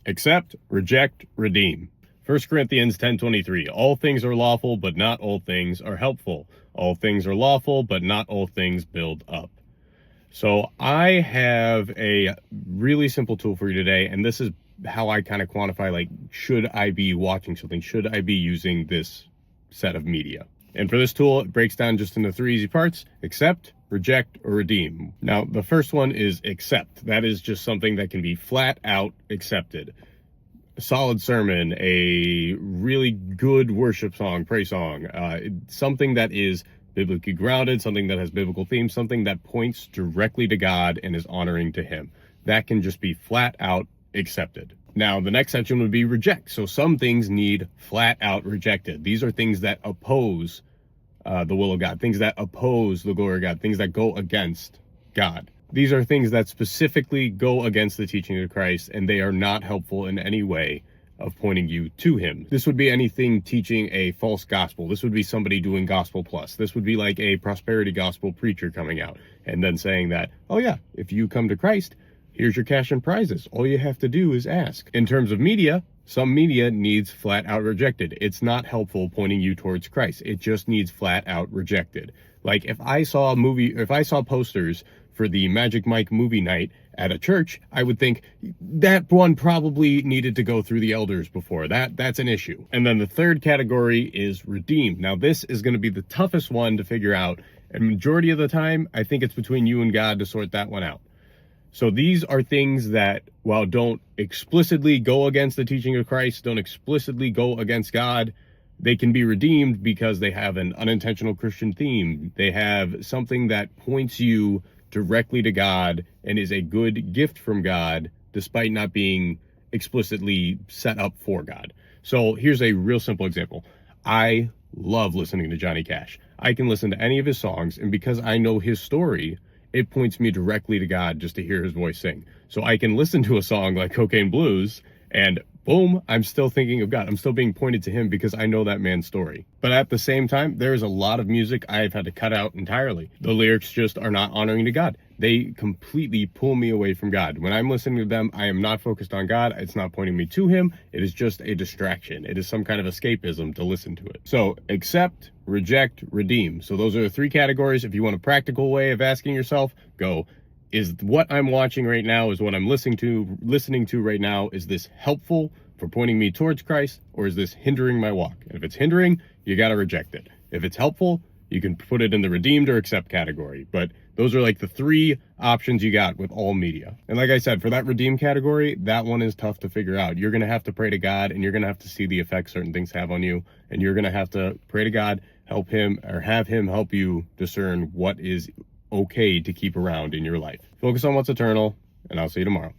Accept, reject, redeem. 1 Corinthians 10:23. All things are lawful, but not all things are helpful. All things are lawful, but not all things build up. So I have a really simple tool for you today, and this is how I kind of quantify, like, should I be watching something? Should I be using this set of media? And for this tool, it breaks down just into 3 easy parts: accept, reject, or redeem. Now, the first one is accept. That is just something that can be flat out accepted. A solid sermon, a really good worship song, praise song, something that is biblically grounded, something that has biblical themes, something that points directly to God and is honoring to Him. That can just be flat out accepted. Now, the next section would be reject. So some things need flat out rejected. These are things that oppose the will of God, things that oppose the glory of God, things that go against God. These are things that specifically go against the teaching of Christ, and they are not helpful in any way of pointing you to Him. This would be anything teaching a false gospel. This would be somebody doing gospel plus. This would be like a prosperity gospel preacher coming out and then saying that, oh yeah, if you come to Christ, here's your cash and prizes. All you have to do is ask. In terms of media, some media needs flat out rejected. It's not helpful pointing you towards Christ. It just needs flat out rejected. Like if I saw posters for the Magic Mike movie night at a church, I would think that one probably needed to go through the elders before. That's an issue. And then the third category is redeem. Now this is going to be the toughest one to figure out. And majority of the time, I think it's between you and God to sort that one out. So these are things that, while don't explicitly go against the teaching of Christ, don't explicitly go against God, they can be redeemed because they have an unintentional Christian theme. They have something that points you directly to God and is a good gift from God, despite not being explicitly set up for God. So here's a real simple example. I love listening to Johnny Cash. I can listen to any of his songs, and because I know his story, it points me directly to God just to hear his voice sing. So I can listen to a song like Cocaine Blues and boom, I'm still thinking of God. I'm still being pointed to Him because I know that man's story. But at the same time, there's a lot of music I've had to cut out entirely. The lyrics just are not honoring to God. They completely pull me away from God. When I'm listening to them, I am not focused on God. It's not pointing me to Him. It is just a distraction. It is some kind of escapism to listen to it. So accept, reject, redeem. So those are the 3 categories. If you want a practical way of asking yourself, go, is what I'm watching right now, is what I'm listening to right now, is this helpful for pointing me towards Christ, or is this hindering my walk? And if it's hindering, you got to reject it. If it's helpful, you can put it in the redeemed or accept category. But those are like the 3 options you got with all media. And like I said, for that redeem category, that one is tough to figure out. You're going to have to pray to God, and you're going to have to see the effect certain things have on you. And you're going to have to pray to God, help Him, or have Him help you discern what is okay to keep around in your life. Focus on what's eternal, and I'll see you tomorrow.